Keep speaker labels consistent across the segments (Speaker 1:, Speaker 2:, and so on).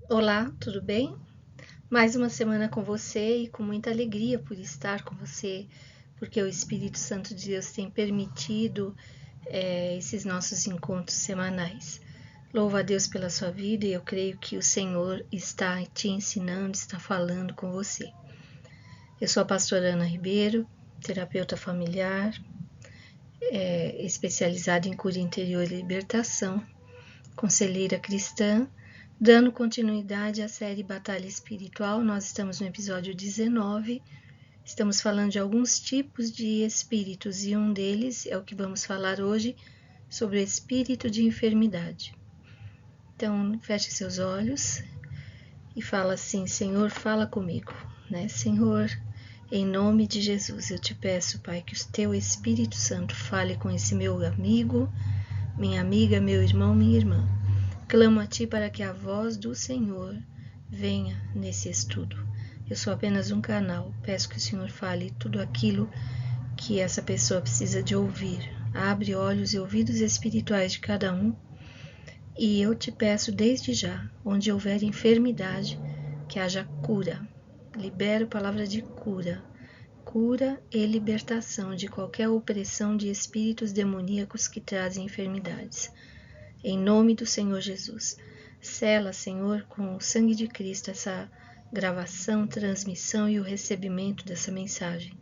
Speaker 1: Olá, tudo bem? Mais uma semana com você e com muita alegria por estar com você, porque o Espírito Santo de Deus tem permitido esses nossos encontros semanais. Louvo a Deus pela sua vida e eu creio que o Senhor está te ensinando, está falando com você. Eu sou a pastora Ana Ribeiro, terapeuta familiar, especializada em cura interior e libertação, conselheira cristã, dando continuidade à série Batalha Espiritual. Nós estamos no episódio 19, estamos falando de alguns tipos de espíritos e um deles é o que vamos falar hoje, sobre o espírito de enfermidade. Então, feche seus olhos e fala assim: Senhor, fala comigo, né? Senhor, em nome de Jesus, eu te peço, Pai, que o teu Espírito Santo fale com esse meu amigo, minha amiga, meu irmão, minha irmã. Clamo a ti para que a voz do Senhor venha nesse estudo. Eu sou apenas um canal. Peço que o Senhor fale tudo aquilo que essa pessoa precisa de ouvir. Abre olhos e ouvidos espirituais de cada um. E eu te peço desde já, onde houver enfermidade, que haja cura. Libero palavra de cura. Cura e libertação de qualquer opressão de espíritos demoníacos que trazem enfermidades. Em nome do Senhor Jesus. Sela, Senhor, com o sangue de Cristo essa gravação, transmissão e o recebimento dessa mensagem,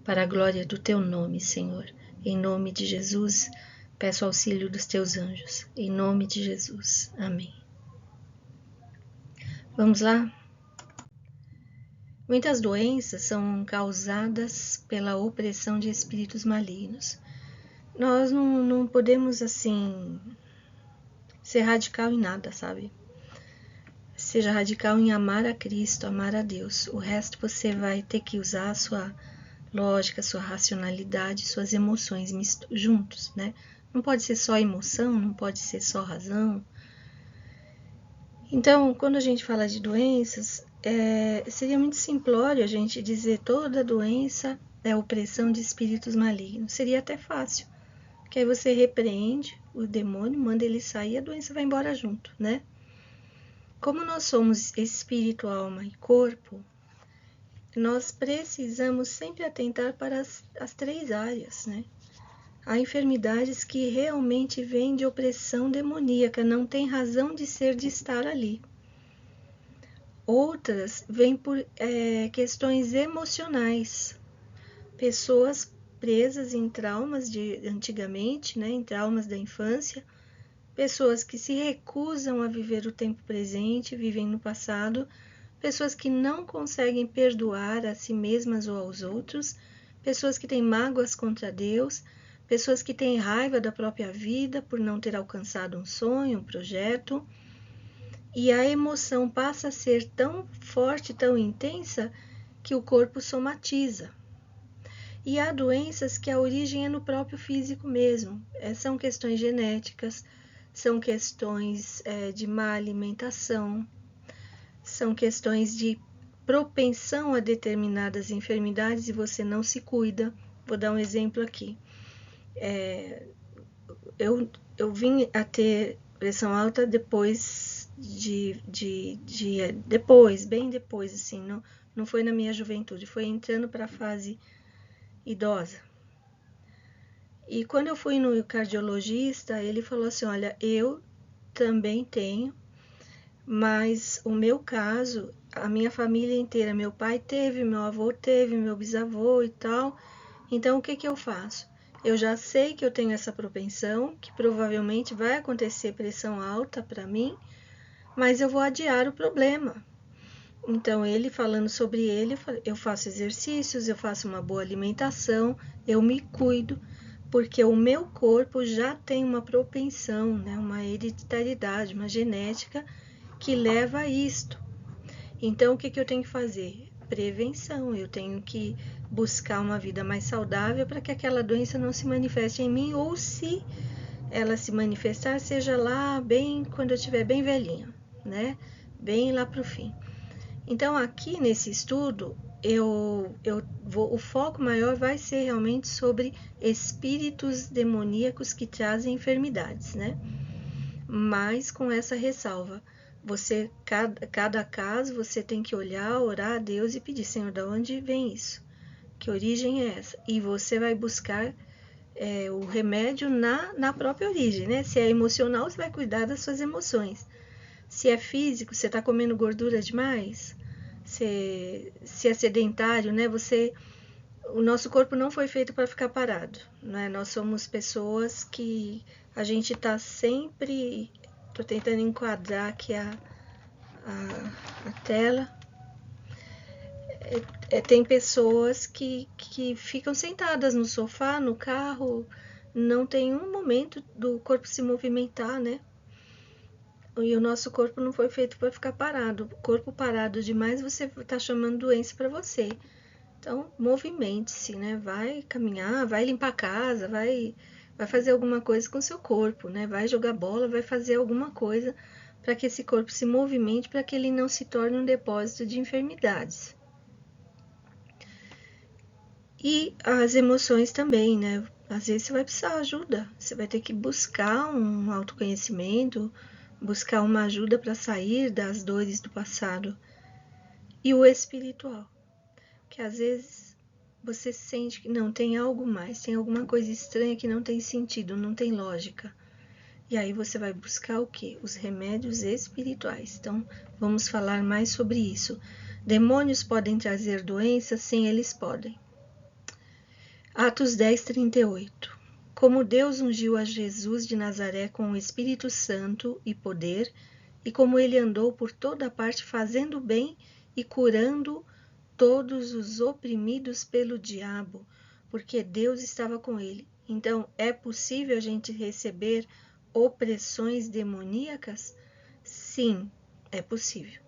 Speaker 1: para a glória do teu nome, Senhor. Em nome de Jesus, peço auxílio dos teus anjos. Em nome de Jesus. Amém. Vamos lá? Muitas doenças são causadas pela opressão de espíritos malignos. Nós não podemos, assim, ser radical em nada, sabe? Seja radical em amar a Cristo, amar a Deus. O resto você vai ter que usar a sua lógica, sua racionalidade, suas emoções juntos, né? Não pode ser só emoção, não pode ser só razão. Então, quando a gente fala de doenças, seria muito simplório a gente dizer toda doença é opressão de espíritos malignos. Seria até fácil, porque aí você repreende o demônio, manda ele sair e a doença vai embora junto, né? Como nós somos espírito, alma e corpo, nós precisamos sempre atentar para as três áreas, né? Há enfermidades que realmente vêm de opressão demoníaca, não tem razão de ser, de estar ali. Outras vêm por questões emocionais, pessoas presas em traumas de antigamente, né, em traumas da infância, pessoas que se recusam a viver o tempo presente, vivem no passado, pessoas que não conseguem perdoar a si mesmas ou aos outros, pessoas que têm mágoas contra Deus, pessoas que têm raiva da própria vida por não ter alcançado um sonho, um projeto, e a emoção passa a ser tão forte, tão intensa, que o corpo somatiza. E há doenças que a origem é no próprio físico mesmo. São questões genéticas, são questões de má alimentação, são questões de propensão a determinadas enfermidades e você não se cuida. Vou dar um exemplo aqui. Eu vim a ter pressão alta depois depois, bem depois, assim, não foi na minha juventude, foi entrando para a fase idosa. E quando eu fui no cardiologista, ele falou assim: olha, eu também tenho, mas o meu caso, a minha família inteira, meu pai teve, meu avô teve, meu bisavô e tal. Então, o que eu faço? Eu já sei que eu tenho essa propensão, que provavelmente vai acontecer pressão alta para mim, mas eu vou adiar o problema. Então, ele falando sobre ele, eu faço exercícios, eu faço uma boa alimentação, eu me cuido, porque o meu corpo já tem uma propensão, né, uma hereditariedade, uma genética que leva a isto. Então, o que eu tenho que fazer? Prevenção, eu tenho que buscar uma vida mais saudável para que aquela doença não se manifeste em mim, ou se ela se manifestar, seja lá bem quando eu estiver bem velhinha, né? Bem lá para o fim. Então, aqui nesse estudo, o foco maior vai ser realmente sobre espíritos demoníacos que trazem enfermidades, né? Mas com essa ressalva, Você, cada caso, você tem que olhar, orar a Deus e pedir, Senhor, de onde vem isso? Que origem é essa? E você vai buscar o remédio na própria origem, né? Se é emocional, você vai cuidar das suas emoções. Se é físico, você está comendo gordura demais? Se é sedentário, né? O nosso corpo não foi feito para ficar parado, né? Nós somos pessoas que a gente está sempre... Estou tentando enquadrar aqui a tela. Tem pessoas que ficam sentadas no sofá, no carro, não tem um momento do corpo se movimentar, né? E o nosso corpo não foi feito para ficar parado. O corpo parado demais, você está chamando doença para você. Então, movimente-se, né? Vai caminhar, vai limpar a casa, vai fazer alguma coisa com o seu corpo, né? Vai jogar bola, vai fazer alguma coisa para que esse corpo se movimente, para que ele não se torne um depósito de enfermidades. E as emoções também, né? Às vezes você vai precisar de ajuda, você vai ter que buscar um autoconhecimento, buscar uma ajuda para sair das dores do passado. E o espiritual, que às vezes você sente que não, tem algo mais, tem alguma coisa estranha que não tem sentido, não tem lógica. E aí você vai buscar o quê? Os remédios espirituais. Então, vamos falar mais sobre isso. Demônios podem trazer doenças? Sim, eles podem. Atos 10, 38. Como Deus ungiu a Jesus de Nazaré com o Espírito Santo e poder, e como ele andou por toda parte fazendo bem e curando todos os oprimidos pelo diabo, porque Deus estava com ele. Então, é possível a gente receber opressões demoníacas? Sim, é possível.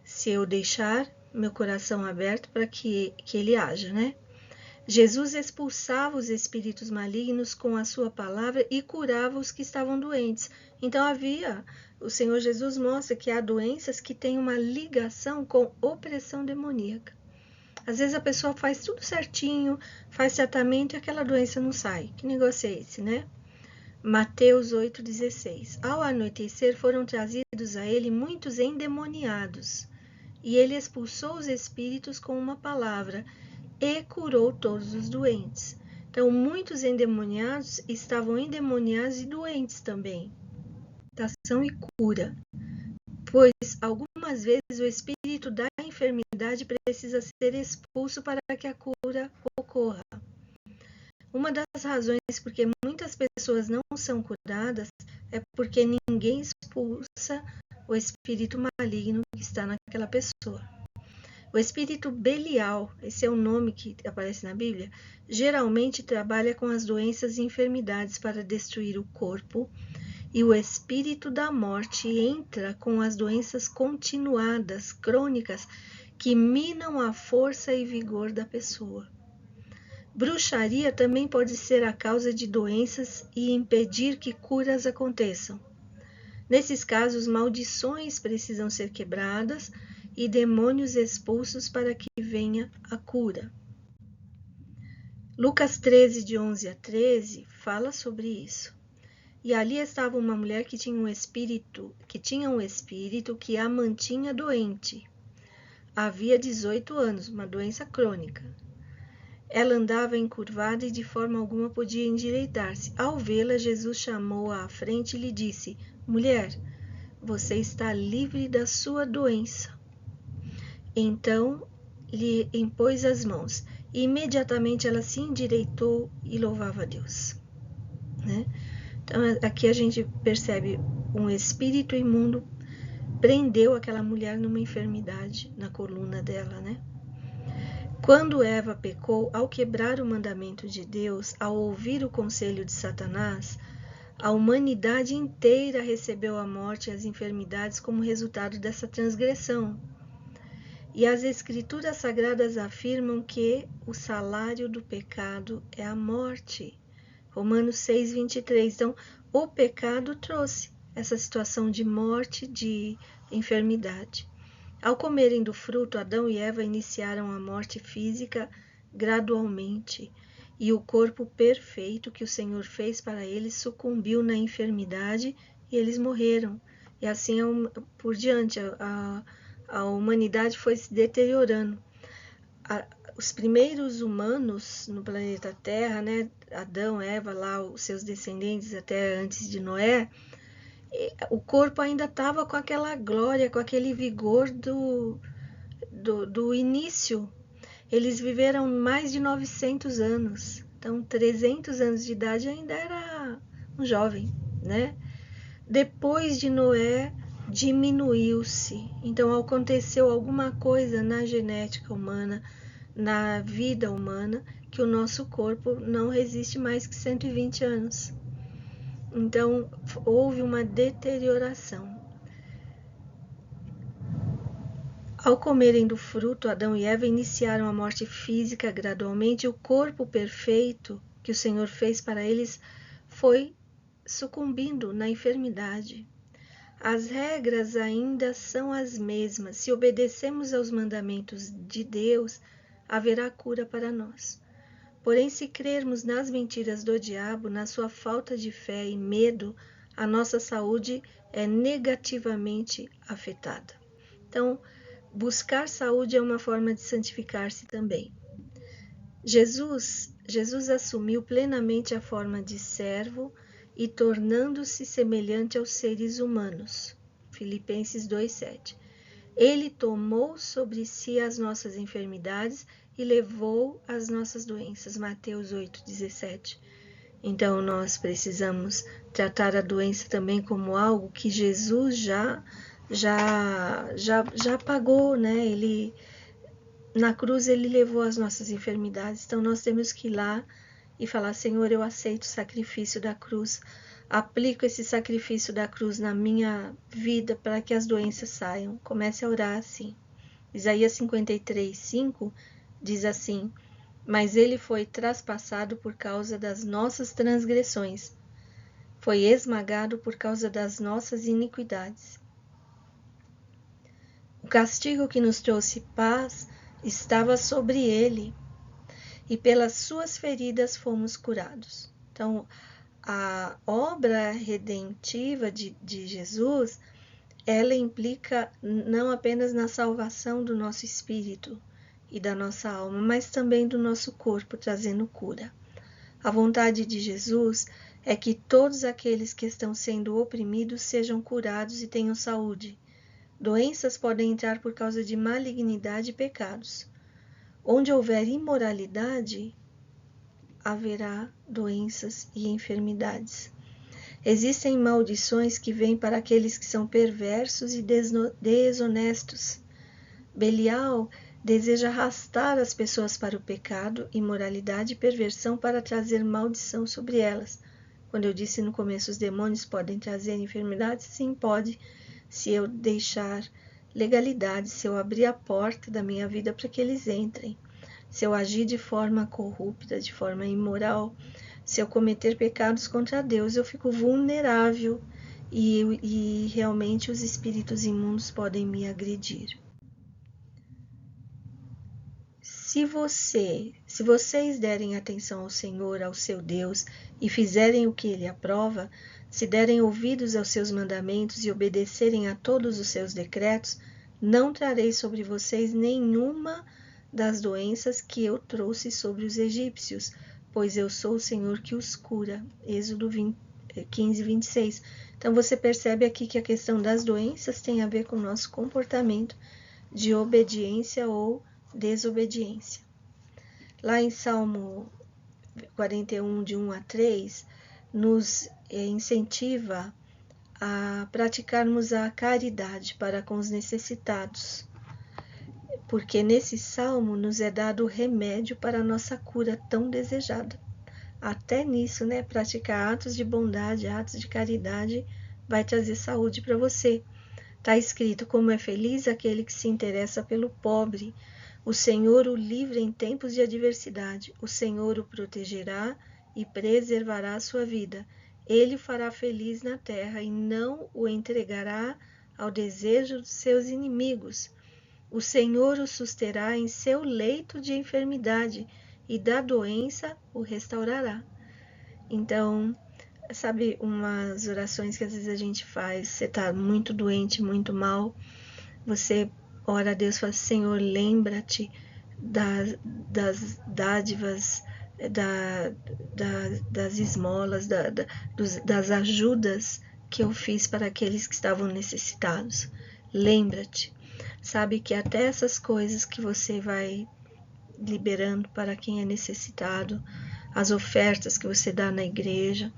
Speaker 1: Se eu deixar meu coração aberto para que ele haja, né? Jesus expulsava os espíritos malignos com a sua palavra e curava os que estavam doentes. Então o Senhor Jesus mostra que há doenças que têm uma ligação com opressão demoníaca. Às vezes a pessoa faz tudo certinho, faz tratamento e aquela doença não sai. Que negócio é esse, né? Mateus 8,16. Ao anoitecer foram trazidos a ele muitos endemoniados, e ele expulsou os espíritos com uma palavra e curou todos os doentes. Então, muitos endemoniados estavam endemoniados e doentes também. Ação e cura. Pois algumas vezes o espírito da enfermidade precisa ser expulso para que a cura ocorra. Uma das razões porque muitas pessoas não são curadas é porque ninguém expulsa o espírito maligno que está naquela pessoa. O espírito Belial, esse é o nome que aparece na Bíblia, geralmente trabalha com as doenças e enfermidades para destruir o corpo, e o espírito da morte entra com as doenças continuadas, crônicas, que minam a força e vigor da pessoa. Bruxaria também pode ser a causa de doenças e impedir que curas aconteçam. Nesses casos, maldições precisam ser quebradas e demônios expulsos para que venha a cura. Lucas 13, de 11 a 13, fala sobre isso. E ali estava uma mulher que tinha um espírito que a mantinha doente. Havia 18 anos, uma doença crônica. Ela andava encurvada e de forma alguma podia endireitar-se. Ao vê-la, Jesus chamou-a à frente e lhe disse: Mulher, você está livre da sua doença. Então lhe impôs as mãos e imediatamente ela se endireitou e louvava a Deus. Né? Então aqui a gente percebe um espírito imundo prendeu aquela mulher numa enfermidade na coluna dela, né? Quando Eva pecou, ao quebrar o mandamento de Deus, ao ouvir o conselho de Satanás, a humanidade inteira recebeu a morte e as enfermidades como resultado dessa transgressão. E as Escrituras Sagradas afirmam que o salário do pecado é a morte. Romanos 6, 23. Então, o pecado trouxe essa situação de morte, de enfermidade. Ao comerem do fruto, Adão e Eva iniciaram a morte física gradualmente, e o corpo perfeito que o Senhor fez para eles sucumbiu na enfermidade e eles morreram. E assim por diante, a humanidade foi se deteriorando. Os primeiros humanos no planeta Terra, né, Adão, Eva, lá, os seus descendentes até antes de Noé, o corpo ainda estava com aquela glória, com aquele vigor do início. Eles viveram mais de 900 anos. Então, 300 anos de idade ainda era um jovem, né? Depois de Noé, diminuiu-se. Então, aconteceu alguma coisa na genética humana, na vida humana, que o nosso corpo não resiste mais que 120 anos. Então, houve uma deterioração. Ao comerem do fruto, Adão e Eva iniciaram a morte física gradualmente, e o corpo perfeito que o Senhor fez para eles foi sucumbindo na enfermidade. As regras ainda são as mesmas. Se obedecemos aos mandamentos de Deus, haverá cura para nós. Porém, se crermos nas mentiras do diabo, na sua falta de fé e medo, a nossa saúde é negativamente afetada. Então, buscar saúde é uma forma de santificar-se também. Jesus assumiu plenamente a forma de servo e tornando-se semelhante aos seres humanos. Filipenses 2:7. Ele tomou sobre si as nossas enfermidades e levou as nossas doenças. Mateus 8:17. Então nós precisamos tratar a doença também como algo que Jesus já pagou, né? Ele na cruz ele levou as nossas enfermidades. Então nós temos que ir lá e falar: Senhor, eu aceito o sacrifício da cruz. Aplico esse sacrifício da cruz na minha vida para que as doenças saiam. Comece a orar assim. Isaías 53:5 diz assim: mas ele foi traspassado por causa das nossas transgressões, foi esmagado por causa das nossas iniquidades. O castigo que nos trouxe paz estava sobre ele, e pelas suas feridas fomos curados. Então, a obra redentiva de Jesus, ela implica não apenas na salvação do nosso espírito e da nossa alma, mas também do nosso corpo, trazendo cura. A vontade de Jesus é que todos aqueles que estão sendo oprimidos sejam curados e tenham saúde. Doenças podem entrar por causa de malignidade e pecados. Onde houver imoralidade, haverá doenças e enfermidades. Existem maldições que vêm para aqueles que são perversos e desonestos. Belial deseja arrastar as pessoas para o pecado, imoralidade e perversão para trazer maldição sobre elas. Quando eu disse no começo, os demônios podem trazer enfermidades? Sim, pode, se eu deixar legalidade, se eu abrir a porta da minha vida para que eles entrem. Se eu agir de forma corrupta, de forma imoral, se eu cometer pecados contra Deus, eu fico vulnerável e realmente os espíritos imundos podem me agredir. Se vocês derem atenção ao Senhor, ao seu Deus, e fizerem o que ele aprova, se derem ouvidos aos seus mandamentos e obedecerem a todos os seus decretos, não trarei sobre vocês nenhuma das doenças que eu trouxe sobre os egípcios, pois eu sou o Senhor que os cura. Êxodo 15:26. Então você percebe aqui que a questão das doenças tem a ver com o nosso comportamento de obediência ou desobediência. Lá em Salmo 41, de 1 a 3, nos incentiva a praticarmos a caridade para com os necessitados, porque nesse salmo nos é dado o remédio para a nossa cura tão desejada. Até nisso, né? Praticar atos de bondade, atos de caridade vai trazer saúde para você. Está escrito: como é feliz aquele que se interessa pelo pobre. O Senhor o livra em tempos de adversidade. O Senhor o protegerá e preservará a sua vida. Ele o fará feliz na terra e não o entregará ao desejo dos seus inimigos. O Senhor o susterá em seu leito de enfermidade e da doença o restaurará. Então, Sabe, umas orações que às vezes a gente faz, você tá muito doente, muito mal, você ora a Deus e fala, Senhor, lembra-te das dádivas, das esmolas, das ajudas que eu fiz para aqueles que estavam necessitados. Lembra-te. Sabe que até essas coisas que você vai liberando para quem é necessitado, as ofertas que você dá na igreja,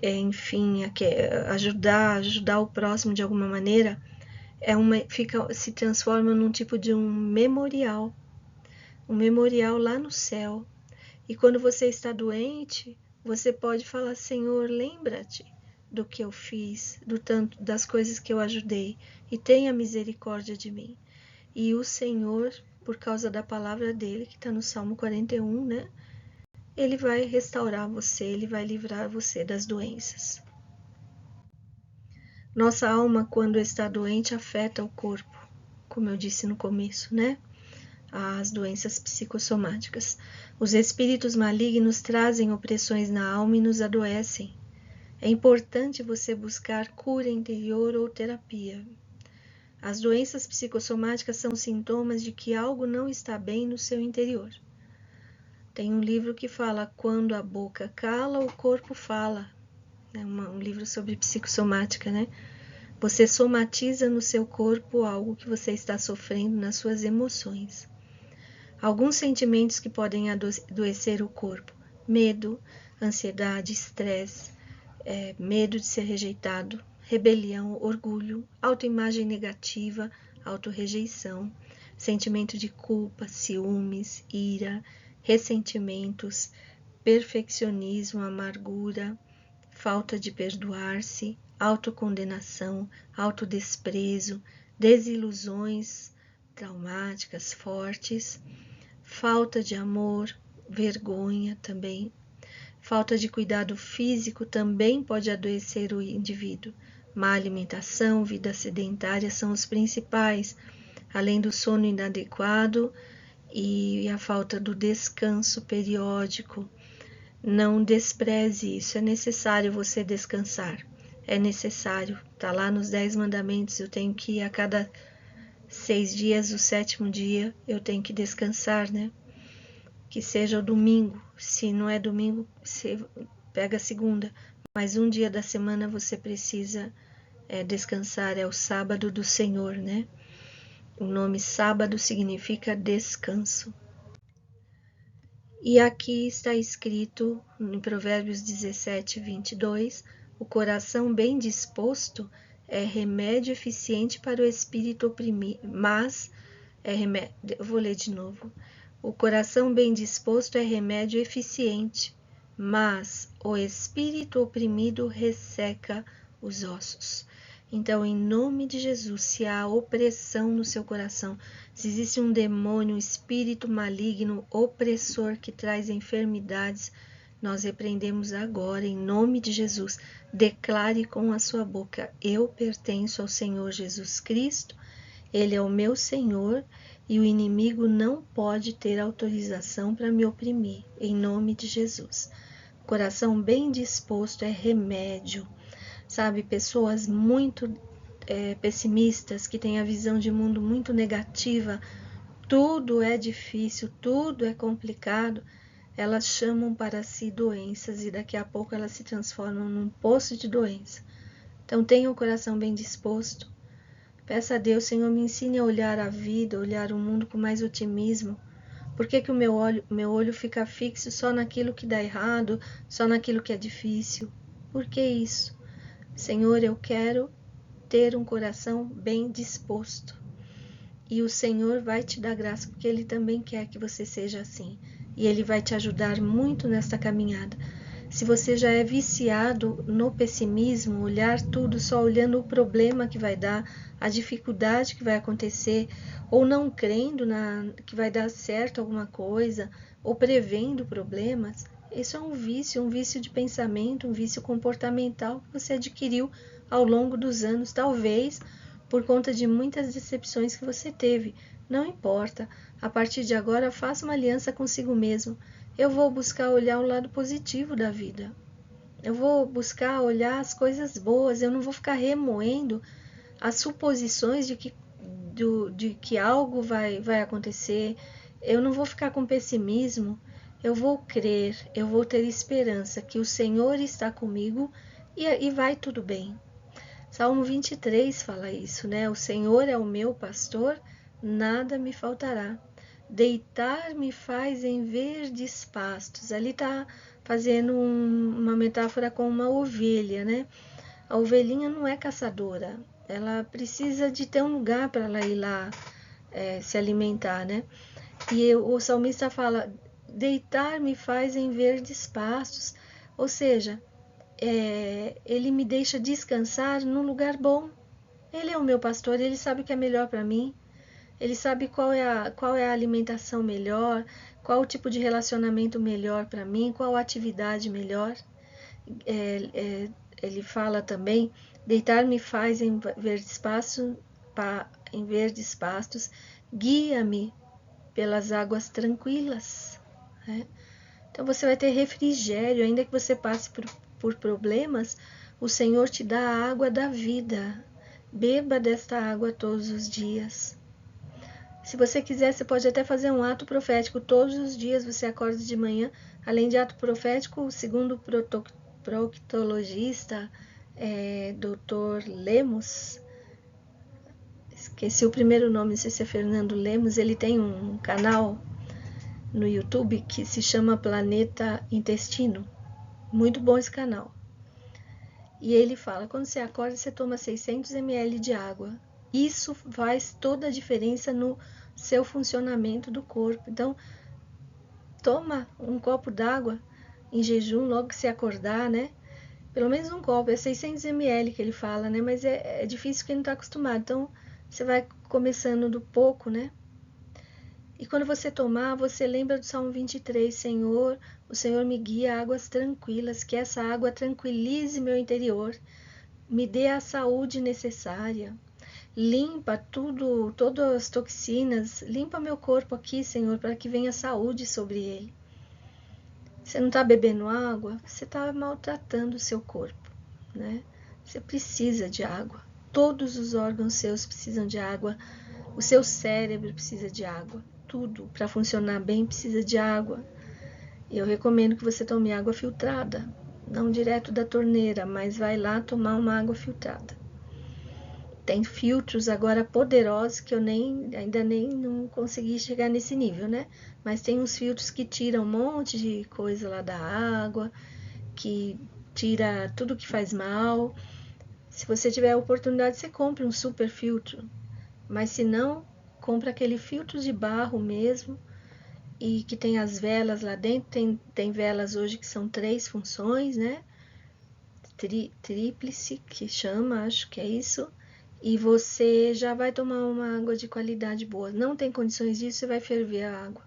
Speaker 1: enfim, ajudar o próximo de alguma maneira, se transforma num tipo de um memorial lá no céu. E quando você está doente, você pode falar, Senhor, lembra-te do que eu fiz, do tanto das coisas que eu ajudei, e tenha misericórdia de mim. E o Senhor, por causa da palavra dele, que está no Salmo 41, né? Ele vai restaurar você, ele vai livrar você das doenças. Nossa alma, quando está doente, afeta o corpo, como eu disse no começo, né? As doenças psicossomáticas. Os espíritos malignos trazem opressões na alma e nos adoecem. É importante você buscar cura interior ou terapia. As doenças psicossomáticas são sintomas de que algo não está bem no seu interior. Tem um livro que fala quando a boca cala, o corpo fala. É um livro sobre psicossomática, né? Você somatiza no seu corpo algo que você está sofrendo nas suas emoções. Alguns sentimentos que podem adoecer o corpo: medo, ansiedade, estresse, medo de ser rejeitado, rebelião, orgulho, autoimagem negativa, autorrejeição, sentimento de culpa, ciúmes, ira, ressentimentos, perfeccionismo, amargura, falta de perdoar-se, autocondenação, autodesprezo, desilusões traumáticas fortes, falta de amor, vergonha também. Falta de cuidado físico também pode adoecer o indivíduo. Má alimentação, vida sedentária são os principais, além do sono inadequado e a falta do descanso periódico. Não despreze isso, é necessário você descansar. É necessário, tá lá nos 10 mandamentos, eu tenho que ir a cada 6 dias, o 7º dia, eu tenho que descansar, né? Que seja o domingo, se não é domingo, você pega a segunda, mas um dia da semana você precisa descansar, é o sábado do Senhor, né? O nome sábado significa descanso. E aqui está escrito em Provérbios 17, 22, o coração bem disposto é remédio eficiente para o espírito oprimido, mas eu vou ler de novo. O coração bem disposto é remédio eficiente, mas o espírito oprimido resseca os ossos. Então, em nome de Jesus, se há opressão no seu coração, se existe um demônio, um espírito maligno, opressor que traz enfermidades, nós repreendemos agora, em nome de Jesus. Declare com a sua boca: eu pertenço ao Senhor Jesus Cristo, Ele é o meu Senhor e o inimigo não pode ter autorização para me oprimir, em nome de Jesus. Coração bem disposto é remédio. Sabe, pessoas muito pessimistas, que têm a visão de mundo muito negativa, tudo é difícil, tudo é complicado, elas chamam para si doenças e daqui a pouco elas se transformam num poço de doença. Então tenha o coração bem disposto. Peça a Deus, Senhor, me ensine a olhar a vida, olhar o mundo com mais otimismo. Por que o meu olho fica fixo só naquilo que dá errado, só naquilo que é difícil? Por que isso? Senhor, eu quero ter um coração bem disposto. E o Senhor vai te dar graça, porque Ele também quer que você seja assim. E Ele vai te ajudar muito nesta caminhada. Se você já é viciado no pessimismo, olhar tudo só olhando o problema que vai dar, a dificuldade que vai acontecer, ou não crendo que vai dar certo alguma coisa, ou prevendo problemas, isso é um vício de pensamento, um vício comportamental que você adquiriu ao longo dos anos, talvez por conta de muitas decepções que você teve. Não importa, a partir de agora faça uma aliança consigo mesmo. Eu vou buscar olhar o lado positivo da vida. Eu vou buscar olhar as coisas boas, eu não vou ficar remoendo as suposições de que algo vai acontecer. Eu não vou ficar com pessimismo, eu vou crer, eu vou ter esperança que o Senhor está comigo e vai tudo bem. Salmo 23 fala isso, né? O Senhor é o meu pastor, nada me faltará. Deitar me faz em verdes pastos. Ali está fazendo uma metáfora com uma ovelha, né? A ovelhinha não é caçadora, ela precisa de ter um lugar para ela ir lá se alimentar, né? E o salmista fala, deitar me faz em verdes pastos, ou seja, ele me deixa descansar num lugar bom. Ele é o meu pastor, ele sabe o que é melhor para mim, ele sabe qual é a alimentação melhor, qual o tipo de relacionamento melhor para mim, qual a atividade melhor. Ele fala também, deitar me faz em verdes pastos, guia-me pelas águas tranquilas. Né? Então você vai ter refrigério, ainda que você passe por problemas, o Senhor te dá a água da vida. Beba desta água todos os dias. Se você quiser, você pode até fazer um ato profético. Todos os dias você acorda de manhã. Além de ato profético, segundo o proctologista Dr. Lemos, esqueci o primeiro nome, não sei se é Fernando Lemos, ele tem um canal no YouTube que se chama Planeta Intestino. Muito bom esse canal. E ele fala, quando você acorda, você toma 600 ml de água. Isso faz toda a diferença no seu funcionamento do corpo. Então, toma um copo d'água em jejum logo que você acordar, né? Pelo menos um copo, é 600 ml que ele fala, né? Mas é difícil quem não está acostumado. Então, você vai começando do pouco, né? E quando você tomar, você lembra do Salmo 23, Senhor, o Senhor me guia a águas tranquilas, que essa água tranquilize meu interior, me dê a saúde necessária, limpa todas as toxinas, limpa meu corpo aqui, Senhor, para que venha saúde sobre ele. Você não está bebendo água, você está maltratando o seu corpo, né? Você precisa de água, todos os órgãos seus precisam de água, o seu cérebro precisa de água. Tudo para funcionar bem precisa de água. Eu recomendo que você tome água filtrada, não direto da torneira, mas vai lá tomar uma água filtrada. Tem filtros agora poderosos que eu ainda nem não consegui chegar nesse nível, né? Mas tem uns filtros que tiram um monte de coisa lá da água, que tira tudo que faz mal. Se você tiver a oportunidade, você compre um super filtro. Mas se não, compra aquele filtro de barro mesmo e que tem as velas lá dentro. Tem velas hoje que são 3 funções, né? Tríplice, que chama, acho que é isso. E você já vai tomar uma água de qualidade boa. Não tem condições disso, você vai ferver a água.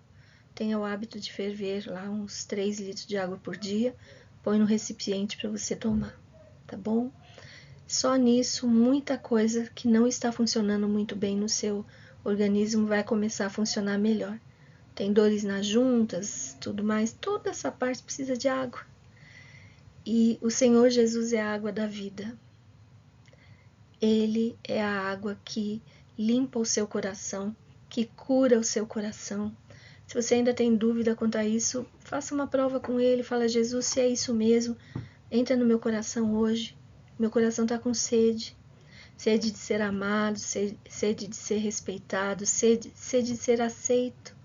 Speaker 1: Tenha o hábito de ferver lá uns 3 litros de água por dia. Põe no recipiente para você tomar, tá bom? Só nisso, muita coisa que não está funcionando muito bem no seu organismo vai começar a funcionar melhor. Tem dores nas juntas, tudo mais, toda essa parte precisa de água. E o Senhor Jesus é a água da vida. Ele é a água que limpa o seu coração, que cura o seu coração. Se você ainda tem dúvida quanto a isso, faça uma prova com ele, fala, Jesus, se é isso mesmo, entra no meu coração hoje. Meu coração está com sede. Sede de ser amado, sede de ser respeitado, sede de ser aceito.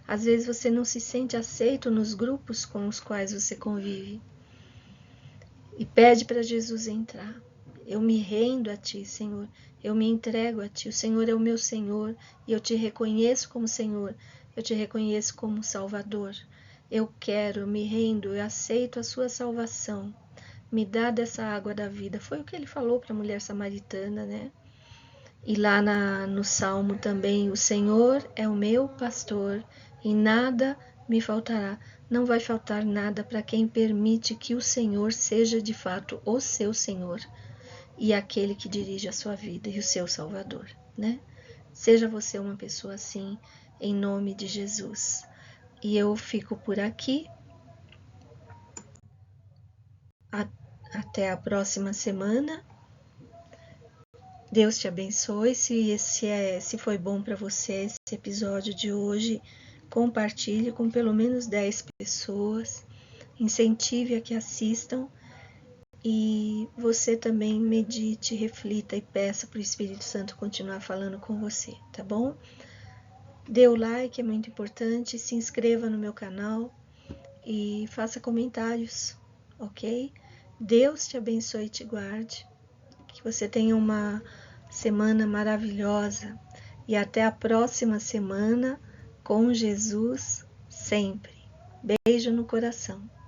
Speaker 1: Às vezes você não se sente aceito nos grupos com os quais você convive. E pede para Jesus entrar. Eu me rendo a Ti, Senhor. Eu me entrego a Ti. O Senhor é o meu Senhor e eu Te reconheço como Senhor. Eu Te reconheço como Salvador. Eu quero, eu me rendo, eu aceito a Sua salvação. Me dá dessa água da vida. Foi o que Ele falou para a mulher samaritana, né? E lá no Salmo também, o Senhor é o meu pastor e nada me faltará. Não vai faltar nada para quem permite que o Senhor seja de fato o seu Senhor e aquele que dirige a sua vida e o seu Salvador, né? Seja você uma pessoa assim, em nome de Jesus. E eu fico por aqui. Até a próxima semana. Deus te abençoe. Se foi bom para você esse episódio de hoje, compartilhe com pelo menos 10 pessoas. Incentive a que assistam. E você também medite, reflita e peça para o Espírito Santo continuar falando com você, tá bom? Dê o like, é muito importante. Se inscreva no meu canal e faça comentários, ok? Deus te abençoe e te guarde. Que você tenha uma semana maravilhosa. E até a próxima semana com Jesus sempre. Beijo no coração.